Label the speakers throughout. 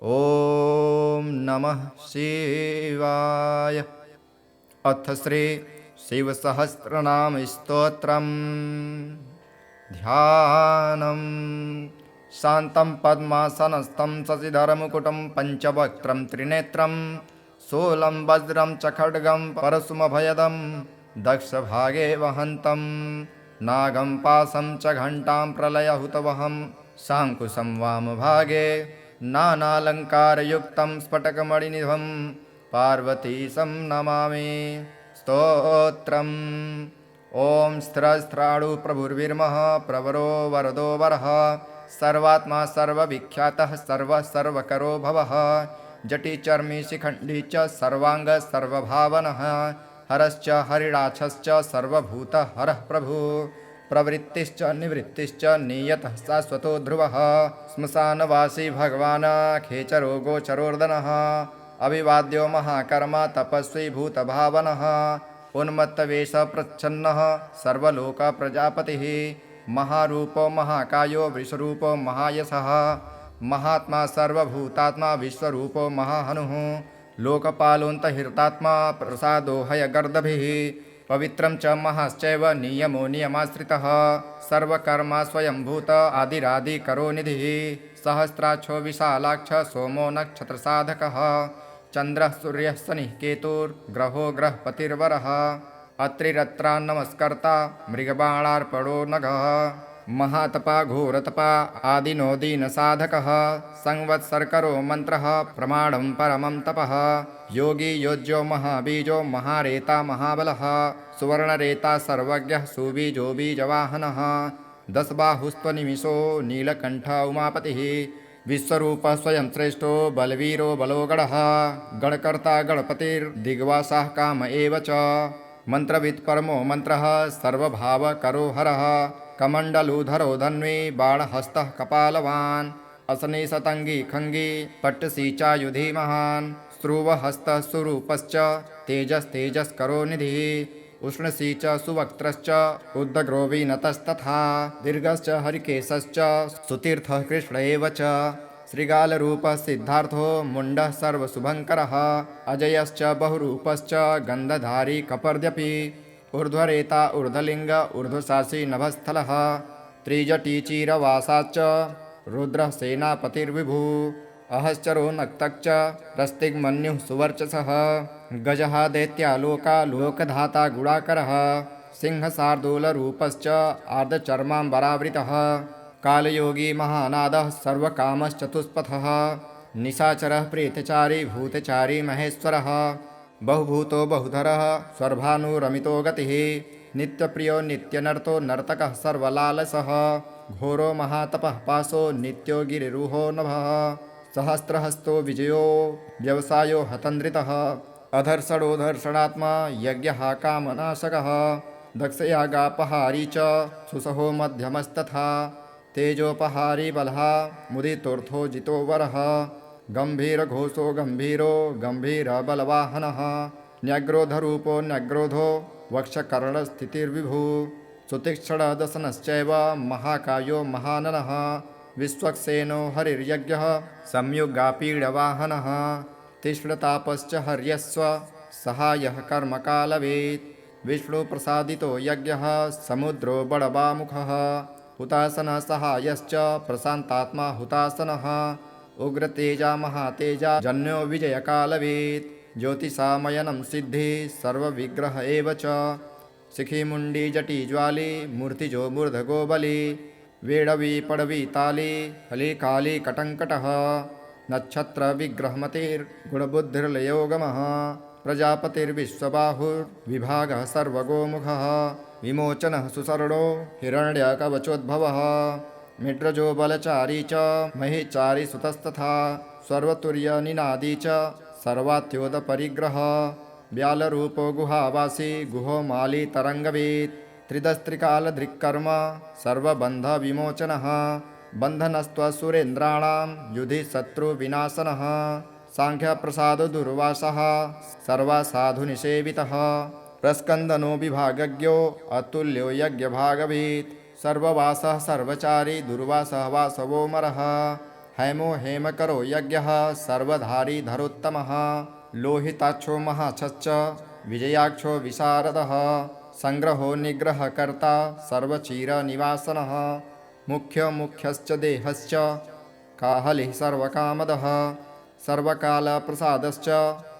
Speaker 1: ॐ नमः शिवाय। अथ श्री शिवसहस्रनामस्तोत्रम्। ध्यानम्। शान्तं पद्मासनस्थं शशिधरमुकुटं पञ्चवक्त्रं त्रिनेत्रं शूलं वज्रं च खड्गं परशुमभयदं दक्षभागे वहन्तं नागं पाशं च घण्टां प्रलयहुतवहं शाङ्कुशं वामभागे नानालङ्कारयुक्तं स्फटिकमणिनिभं पार्वतीशं नमामि। स्तोत्रम्। ॐ स्थिरस्त्राणु प्रभुर्विर्मः प्रवरो वरदो वरः सर्वात्मा सर्वविख्यातः सर्वकरो भवः जटी चर्मी शिखण्डी च सर्वाङ्ग सर्वभावनः हरश्च हरिणाक्षश्च सर्वभूतहरः प्रभु प्रवृत्तिश्च निवृत्तिश्च नियतः शाश्वतो ध्रुवः श्मशानवासी भगवान् खेचरो गोचरोर्दनः अभिवाद्यो महाकर्मा तपस्वी भूतभावनः उन्मत्तवेश प्रच्छन्नः सर्वलोक प्रजापतिः महारूपो महाकायो वृषरूपो महायशः महात्मा सर्वभूतात्मा विश्वरूपो महाहनुः लोकपालोऽन्तहितात्मा प्रसादो हयगर्दभिः पवित्रं च महाश्चैव नियमो नियमाश्रितः सर्वकर्मा स्वयंभूत आदिरादिकरो निधिः सहस्राक्षो विशालाक्ष सोमो नक्षत्रसाधकः चन्द्रः सूर्यः शनिः केतुर्ग्रहो ग्रहपतिर्वरः अत्रिरत्रान्नमस्कर्ता मृगबाणार्पणो नघः महातपा घोरतपा आदिनो दीनसाधकः संवत्सरकरो मन्त्रः प्रमाणं परमं तपः योगी योज्यो महाबीजो महारेता महाबलः सुवर्णरेता सर्वज्ञः सुबीजो बीजवाहनः दशबाहुस्त्वनिमिषो नीलकण्ठ उमापतिः विश्वरूपः स्वयं श्रेष्ठो बलवीरो बलोगणः गणकर्ता गणपतिर्दिग्वासः काम एव च मन्त्रवित् परमो मन्त्रः सर्वभावकरो हरः कमण्डलूधरो धन्वी बाणहस्तः कपालवान् असने सतङ्गी खङ्गी पट्टसी चायुधि महान् स्रुवहस्तः सुरूपश्च तेजस्तेजस्करो निधिः उष्णसी च सुवक्त्रश्च उद्दग्रो विनतस्तथा दीर्घश्च हरिकेशश्च सुतीर्थः कृष्ण एव च श्रीगालरूपः सिद्धार्थो मुण्डः सर्वशुभङ्करः अजयश्च बहुरूपश्च गन्धधारी कपर्द्यपि ऊर्ध्वरेता ऊर्ध्वलिङ्ग ऊर्ध्वशासी नभस्थलः त्रिजटीचीरवासाच्च रुद्रः सेनापतिर्विभुः अहश्चरो नक्तच्च रस्तिग्मन्युः सुवर्चसः गजः दैत्यालोका लोकधाता गुणाकरः सिंहशार्दूलरूपश्च आर्धचर्माम्बरावृतः कालयोगी महानादः सर्वकामश्चतुष्पथः निशाचरः प्रेतचारी भूतचारी महेश्वरः बहुभूतो बहुधरः स्वर्भानुरमितो गतिः नित्यप्रियो नित्यनर्तो नर्तकः सर्वलालसः घोरो महातपः पाशो नित्यो गिरिरुहो नभः सहस्रहस्तो विजयो व्यवसायो हतन्द्रितः अधर्षणोधर्षणात्मा यज्ञः कामनाशकः दक्षयागापहारी च सुसहो मध्यमस्तथा तेजोपहारी बलः मुदितोऽर्थो जितो वरः गम्भीरघोषो गम्भीरो गम्भीरबलवाहनः न्यग्रोधरूपो न्यग्रोधो वक्षकर्णस्थितिर्विभुः सुतीक्ष्णदशनश्चैव महाकायो महाननः विश्वक्सेनो हरिर्यज्ञः संयुगापीडवाहनः तीक्ष्णतापश्च हर्यस्व सहायः कर्मकालवेत् विष्णुप्रसादितो यज्ञः समुद्रो बडवामुखः हुतासनः सहायश्च प्रशान्तात्मा हुतासनः उग्रतेजा महातेजा जन्यो विजयकालवेत् ज्योतिषामयनं सिद्धि सर्वविग्रह एव च शिखिमुण्डी जटीज्वाली मूर्तिजो मूर्धगो बली वेडवी पडवी ताली हलिकाली कटङ्कटः नक्षत्रविग्रहमतिर्गुणबुद्धिर्लयोगमः प्रजापतिर्विश्वबाहुर्विभागः सर्वगोमुखः विमोचनः सुसरणो हिरण्यकवचोद्भवः मिड्रजो बलचारी च महेचारी सुतस्तथा सर्वतुर्यनिनादी च सर्वात्योदपरिग्रह व्यालरूपो गुहावासी गुहो माली तरङ्गवेत् त्रिदस्त्रिकालधृक्कर्म सर्वबन्धविमोचनः बन्धनस्त्वसुरेन्द्राणां युधि शत्रुविनाशनः सांख्यप्रसादो दुर्वासः सर्वसाधुनिसेवितः प्रस्कन्दनो विभागज्ञो अतुल्यो यज्ञभागवेत् सर्ववासः सर्वचारी दुर्वासः वासवो मरः हैमो हेमकरो यज्ञः सर्वधारी धरोत्तमः लोहिताक्षो महाच्छश्च विजयाक्षो विशारदः संग्रहो निग्रहकर्ता सर्वचिरनिवासनः मुख्यो मुख्यश्च देहश्च काहलिः सर्वकामदः सर्वकालप्रसादश्च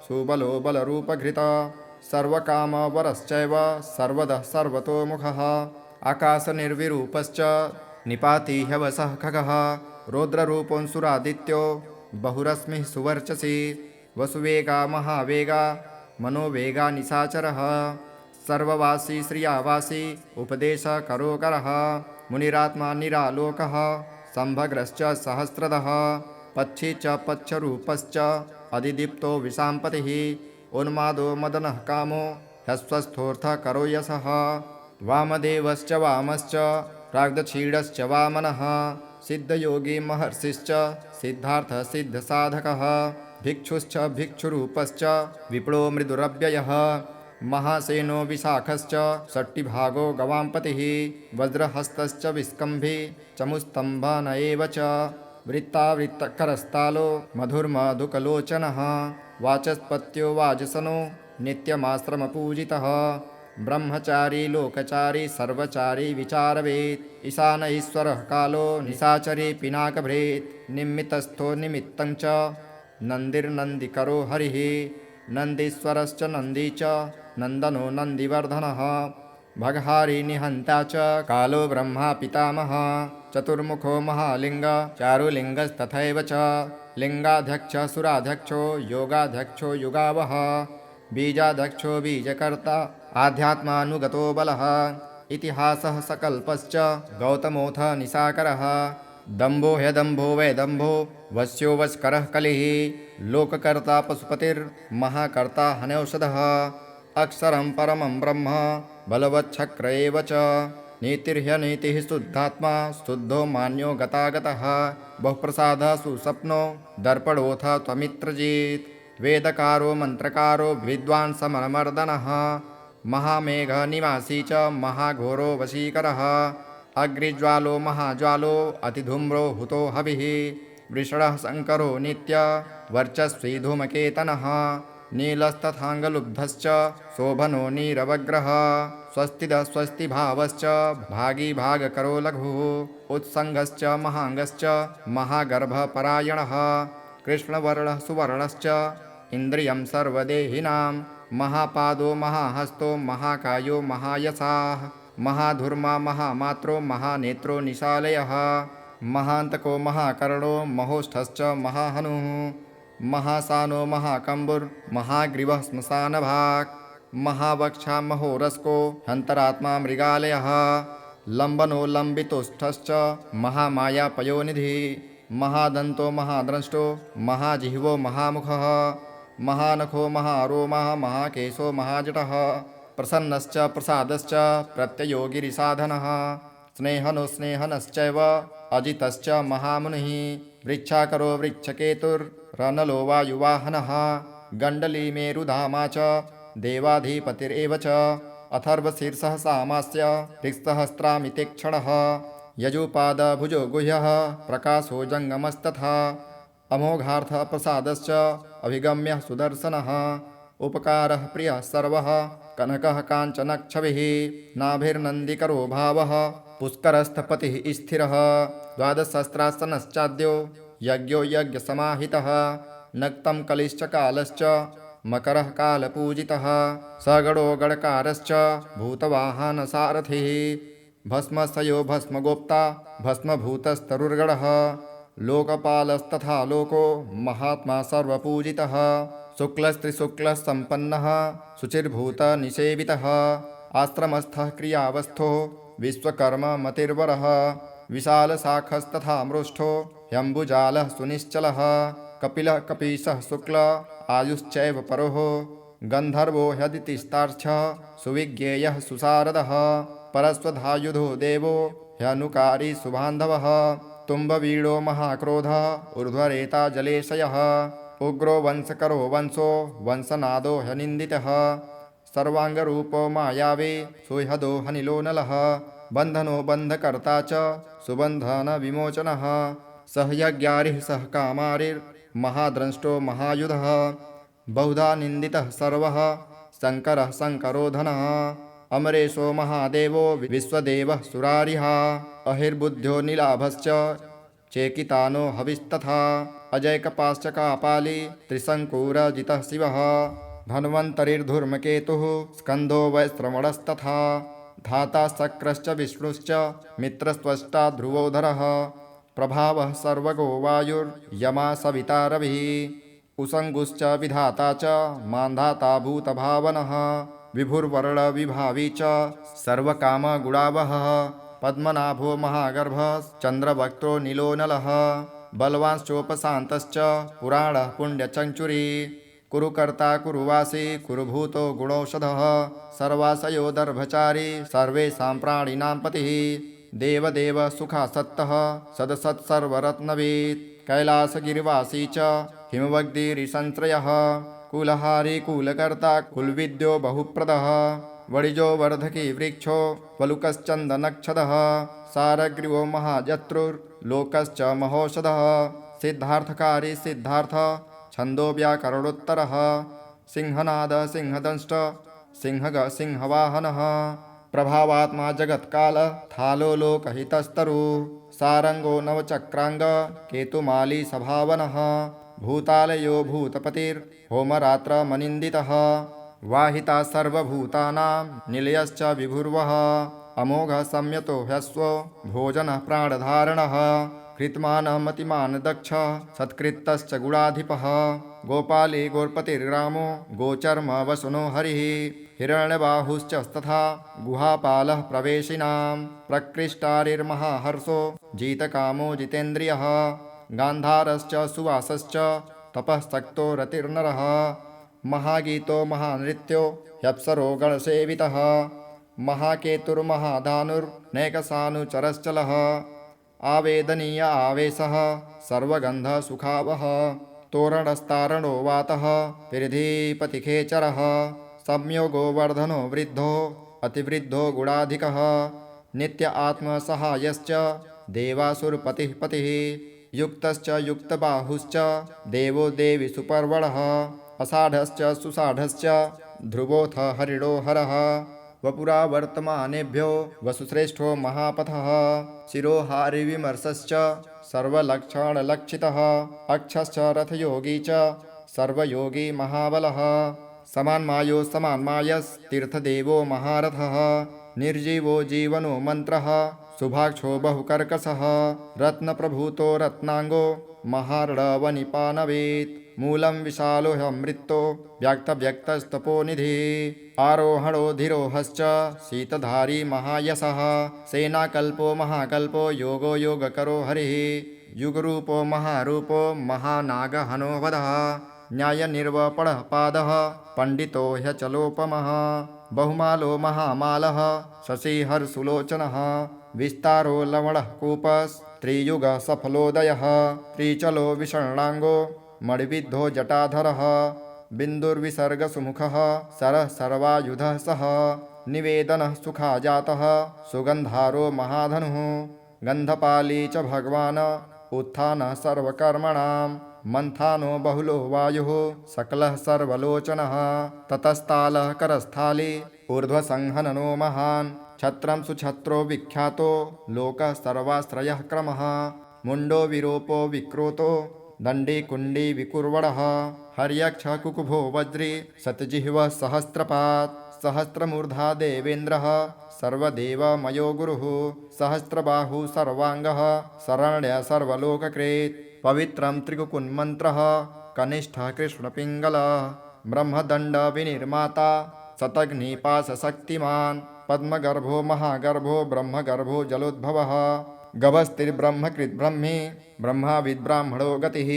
Speaker 1: सुबलो बलरूपघृत सर्वकामवरश्चैव सर्वदः सर्वतोमुखः आकाशनिर्विरूपश्च निपाति ह्यवसः खगः रौद्ररूपोऽंशुरादित्यो बहुरश्मिः सुवर्चसी वसुवेगा महावेगा मनोवेगा निशाचरः सर्ववासी श्रियावासी उपदेशकरोकरः मुनिरात्मा निरालोकः सम्भग्रश्च सहस्रदः पक्षी च पक्षरूपश्च अधिदीप्तो विशाम्पतिः उन्मादो मदनः कामो ह्यस्वस्थोऽर्थकरो यशः वामदेवश्च वामश्च प्राग्दक्षीणश्च वामनः सिद्धयोगी महर्षिश्च सिद्धार्थसिद्धसाधकः भिक्षुश्च भिक्षुरूपश्च विप्लो मृदुरव्ययः महासेनो विशाखश्च षट्टिभागो गवाम्पतिः वज्रहस्तश्च विस्कम्भी चमुस्तम्भन एव च वृत्तावृत्तकरस्तालो मधुर्मधुकलोचनः वाचस्पत्यो वाजसनो नित्यमाश्रमपूजितः ब्रह्मचारी लोकचारी सर्वचारी विचारवेत् ईशान ईश्वरः कालो निशाचरी पिनाकभृत् निमित्तस्थो निमित्तं च नन्दिर्नन्दिकरो हरिः नन्दीश्वरश्च नन्दी च नन्दनो नन्दिवर्धनः भगहारी निहन्ता च कालो ब्रह्मा पितामहः चतुर्मुखो महालिङ्ग चारुलिङ्गस्तथैव च लिङ्गाध्यक्षः सुराध्यक्षो योगाध्यक्षो युगावः बीजाध्यक्षो बीजकर्ता आध्यात्मानुगतो बलः इतिहासः सकल्पश्च गौतमोऽथ निशाकरः दम्भो ह्यदम्भो वैदम्भो वश्यो वश्करः कलिः लोककर्ता पशुपतिर्महाकर्ता हनौषधः अक्षरं परमं ब्रह्म बलवच्छक्र एव च नीतिर्ह्यनीतिः शुद्धात्मा शुद्धो मान्यो गतागतः बहुप्रसादः सुस्वप्नो दर्पणोऽथ त्वमित्रजित् वेदकारो मन्त्रकारो विद्वान् समरमर्दनः महामेघनिवासी च महाघोरो वशीकरः अग्निज्वालो महाज्वालो अतिधूम्रो हुतो हविः वृषणः शङ्करो नित्य वर्चस्वी धूमकेतनः नीलस्तथाङ्गलुब्धश्च शोभनो नीरवग्रह स्वस्तिदः स्वस्तिभावश्च भागी भागकरो लघुः उत्सङ्गश्च महाङ्गश्च महागर्भपरायणः कृष्णवर्णः सुवर्णश्च इन्द्रियं सर्वदेहिनां महापादो महाहस्तो महाकायो महायशाः महाधूर्मा महामात्रो महानेत्रो निशालयः महान्तको महाकर्णो महोष्ठश्च महाहनुः महासानो महाकम्बुर्महाग्रीवः श्मशानभाक् महावक्षा महोरस्को हन्तरात्मा मृगालयः लम्बनो लम्बितोष्ठश्च महामायापयोनिधिः महादन्तो महाद्रष्टो महाजिह्वो महामुखः महानखो महारोमः महाकेशो महाजटः प्रसन्नश्च प्रसादश्च प्रत्ययोगिरिसाधनः स्नेहनो स्नेहनश्चैव अजितश्च महामुनिः वृक्षाकरो वृक्षकेतुर्रनलो वायुवाहनः गण्डली मेरुधामा च देवाधिपतिरेव च अथर्वशीर्षः सामास्य ऋक्सहस्रामितिक्षणः यजुपादभुजो गुह्यः प्रकाशो जङ्गमस्तथा अमोघार्थप्रसादश्च अभिगम्यः सुदर्शनः उपकारः प्रियः सर्वः कनकः काञ्चनच्छविः नाभिर्नन्दिकरो भावः पुष्करस्थपतिः स्थिरः द्वादशसहस्रासनश्चाद्यो यज्ञो यज्ञसमाहितः नक्तं कलिश्च कालश्च मकरः कालपूजितः सगणो गणकारश्च भूतवाहनसारथिः भस्मशयो भस्मगोप्ता भस्मभूतस्तरुर्गणः लोकपालस्तथा लोको महात्मा सर्वपूजितः शुक्लस्त्रिशुक्लः सम्पन्नः शुचिर्भूतनिषेवितः आश्रमस्थः क्रियावस्थो विश्वकर्ममतिर्वरः विशालशाखस्तथा मृष्ठो ह्यम्बुजालः सुनिश्चलः कपिलः कपीशः शुक्ल आयुश्चैव परोः गन्धर्वो ह्यदितिस्तार्क्ष्यः सुविज्ञेयः सुशारदः परस्वधायुधो देवो ह्यनुकारी सुबान्धवः तुम्बवीडो महाक्रोधः ऊर्ध्वरेता जलेशयः उग्रो वंशकरो वंशो वंशनादो ह्यनिन्दितः सर्वाङ्गरूपो मायावी सुह्यदो हनिलो नलः बन्धनो बन्धकर्ता च सुबन्धनविमोचनः सह यज्ञारिः सह कामारिर्महाद्रष्टो महायुधः बहुधा निन्दितः सर्वः शङ्करः शङ्करोधनः अमरेशो महादेवो विश्वदेवः सुरारिः अहिर्बुद्ध्यो नीलाभश्च चेकितानो हविस्तथा अजयकपाश्च कापाली त्रिशङ्कुरजितः शिवः धन्वन्तरिर्धूर्मकेतुः स्कन्दो वैश्रवणस्तथा धाता शक्रश्च विष्णुश्च मित्रस्त्वष्टा ध्रुवोधरः प्रभावः सर्वगो वायुर्यमा सविता रविः उसङ्गुश्च विधाता च मान्धाता भूतभावनः विभुर्वरणविभावी च सर्वकामगुणावहः पद्मनाभो महागर्भः चन्द्रवक्त्रो नीलोनलः बलवांश्चोपशान्तश्च पुराणः पुण्यचञ्चुरी कुरुकर्ता कुरुवासी कुरुभूतो गुणौषधः सर्वाशयो दर्भचारी सर्वेषां प्राणिनां पतिः देवदेव सुखासक्तः सदसत्सर्वरत्नवेत् कैलासगिरिवासी च हिमवग्दिरिसंश्रयः कुलहारी कुलकर्ता कुलविद्यो बहुप्रदः वणिजो वर्धकी वृक्षो वलुकश्चन्दनक्षदः सारग्रीवो महाजत्रुर्लोकश्च महोषधः सिद्धार्थकारी सिद्धार्थ छन्दो व्याकरणोत्तरः सिंहनाद सिंहदंष्ट सिंहग सिंहवाहनः प्रभावात्मा जगत्काल थालो लोकहितस्तरु सारंगो नवचक्रांग केतुमाली सभावनः भूतालयो भूतपतिर्होमरात्र मनिन्दितः वाहिता सर्वभूतानां निलयश्च विभुर्वः अमोघ संयतो ह्यस्वो भोजनः प्राणधारणः कृतमानः मतिमान् दक्ष सत्कृतश्च गुणाधिपः गोपाली गोर्पतिर्ग्रामो गोचर्म वसुनो हरिः हिरण्यबाहुश्च तथा गुहापालः प्रवेशिनां प्रकृष्टारिर्महाहर्षो जितकामो जितेन्द्रियः गान्धारश्च सुवासश्च तपःसक्तो रतिर्नरः महागीतो महानृत्यो ह्यप्सरो गणसेवितः महाकेतुर्महाधानुर्नैकसानुचरश्चलः आवेदनीय आवेशः सर्वगन्धसुखावः तोरणस्तारणो वातः पिरिधिपतिखेचरः संयोगो वर्धनो वृद्धो अतिवृद्धो गुणाधिकः नित्य आत्मसहायश्च देवासुरपतिः पतिः युक्तश्च युक्तबाहुश्च देवो देवी सुपर्वणः अषाढश्च सुषाढश्च ध्रुवोऽथ हरिणो हरः वपुरा वर्तमानेभ्यो वसुश्रेष्ठो महापथः शिरोहारिविमर्शश्च सर्वलक्षणलक्षितः अक्षश्च रथयोगी च सर्वयोगी महाबलः समान्मायो समान्मायस्तीर्थदेवो महारथः निर्जीवो जीवनो मन्त्रः शुभाक्षो बहुकर्कशः रत्नप्रभूतो रत्नांगो महार्णवनिपानवेत् मूलं विशालो ह्यमृतो व्यक्तव्यक्तस्तपोनिधिः आरोहणो धीरोहश्च शीतधारी महायशः सेनाकल्पो महाकल्पो योगो योगकरो हरिः युगरूपो महारूपो महानागहनो वधः न्यायनिर्वपणः पादः पण्डितो ह्यचलोपमः बहुमालो महामालः शशिहर्षुलोचनः विस्तारो लवणः कूपस्त्रियुगः सफलोदयः त्रिचलो विषण्णाङ्गो मणिविद्धो जटाधरः बिन्दुर्विसर्गसुमुखः सरः सर्वायुधः सः निवेदनः सुखाजातः सुगन्धारो महाधनुः गन्धपाली च भगवान् उत्थानः सर्वकर्मणां मन्थानो बहुलो वायुः सकलः सर्वलोचनः ततस्तालः करस्थाली ऊर्ध्वसंहननो महान् छत्रं सुछत्रो विख्यातो लोकः सर्वाश्रयः क्रमः मुण्डो विरूपो विक्रोतो दण्डी कुण्डी विकुर्वणः हर्यक्ष कुकुभो वज्री शतजिह्वः सहस्रपात् सहस्रमूर्धा देवेन्द्रः सर्वदेवमयो गुरुः सहस्रबाहु सर्वाङ्गः शरण्य सर्वलोककृत् पवित्रं त्रिगुकुन्मन्त्रः कनिष्ठः कृष्णपिङ्गलः ब्रह्मदण्ड विनिर्माता शतघ्निपाशशक्तिमान् पद्मगर्भो महागर्भो ब्रह्मगर्भो जलोद्भवः गभस्तिर्ब्रह्मकृद्ब्रह्मी ब्रह्माविद्ब्राह्मणो गतिः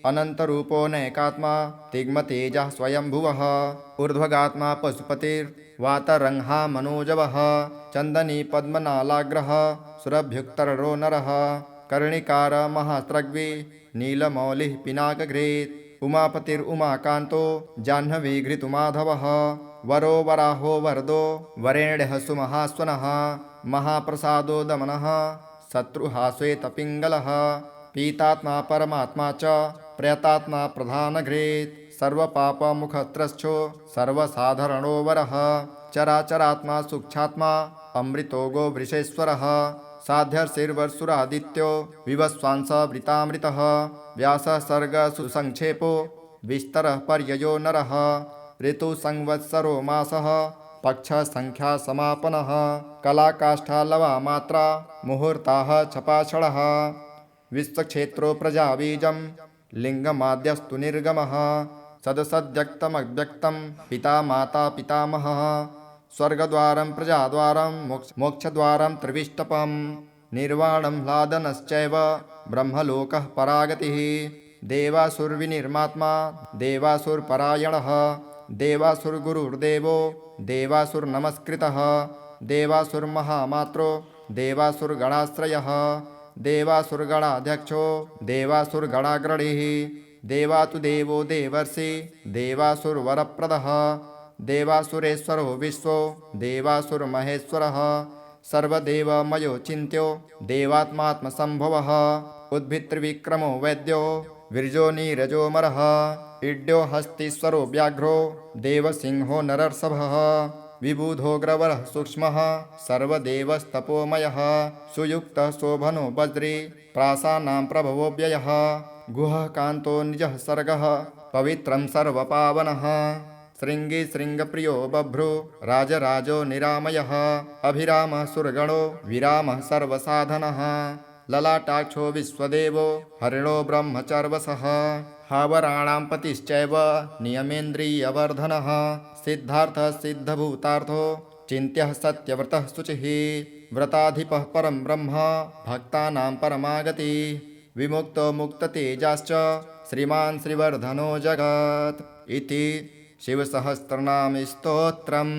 Speaker 1: अनन्तरूपो नैकात्मा तिग्मतेजः स्वयंभुवः ऊर्ध्वगात्मा पशुपतिर्वातरंहा मनोजवः चन्दनी पद्मनालाग्रः सुरभ्युक्तरो नरः कर्णिकार महास्त्रग्वी नीलमौलिः पिनाकघ्रेत् उमापतिरुमाकान्तो जाह्नवीघृतुमाधवः वरो वराहो वरदो वरेण्यः सुमहास्वनः महाप्रसादो दमनः शत्रुहा श्वेतपिङ्गलः पीतात्मा परमात्मा च प्रयतात्मा प्रधानघ्रेत् सर्वपापमुखत्रश्चो सर्वसाधारणो वरः चराचरात्मा सूक्ष्मात्मा अमृतो गो वृषेश्वरः साध्यर्षिर्वसुरादित्यो विवस्वांसवृतामृतः व्यासः सर्गः सुसंक्षेपो विस्तरः पर्ययो नरः ऋतुसंवत्सरो मासः पक्षसंख्यासमापनः कलाकाष्ठालवामात्रा मुहूर्ताः छपाषडः विश्वक्षेत्रो प्रजाबीजं लिङ्गमाद्यस्तु निर्गमः सदसद्व्यक्तमव्यक्तं पिता माता पितामहः स्वर्गद्वारं प्रजाद्वारं मोक्षद्वारं त्रिविष्टपं निर्वाणं ह्लादनश्चैव ब्रह्मलोकः परागतिः देवासुरविनिर्मात्मा देवासुरपरायणः देवासुरगुरुर्देवो देवासुरनमस्कृतः देवासुरमहामात्रो देवासुरगणाश्रयः देवासुरगणाध्यक्षो देवासुरगणाग्रणीः देवातु देवो देवर्षि देवासुरवरप्रदः देवासुरेश्वरो विश्वो देवासुरमहेश्वरः सर्वदेवमयो चिन्त्यो देवात्मात्मसम्भवः उद्भित्रिविक्रमो वैद्यो विरजो नीरजोमरः इड्यो हस्तीश्वरो व्याघ्रो देवसिंहो नरर्षभः विबुधोग्रवरः सूक्ष्मः सर्वदेवस्तपोमयः सुयुक्तः शोभनो वज्री प्रासानां प्रभवो व्ययः गुहः कान्तो निजः सर्गः पवित्रं सर्वपावनः शृङ्गी शृङ्गप्रियो बभ्रो राजराजो निरामयः अभिरामः सुरगणो विरामः सर्वसाधनः ललाटाक्षो विश्वदेवो हरिणो ब्रह्मचर्वसः हावराणां पतिश्चैव नियमेन्द्रियवर्धनः सिद्धार्थः सिद्धभूतार्थो चिन्त्यः सत्यव्रतः शुचिः व्रताधिपः परं ब्रह्म भक्तानां परमागति विमुक्तो मुक्ततेजाश्च श्रीमान् श्रीवर्धनो जगत् इति शिवसहस्रनामस्तोत्रम्।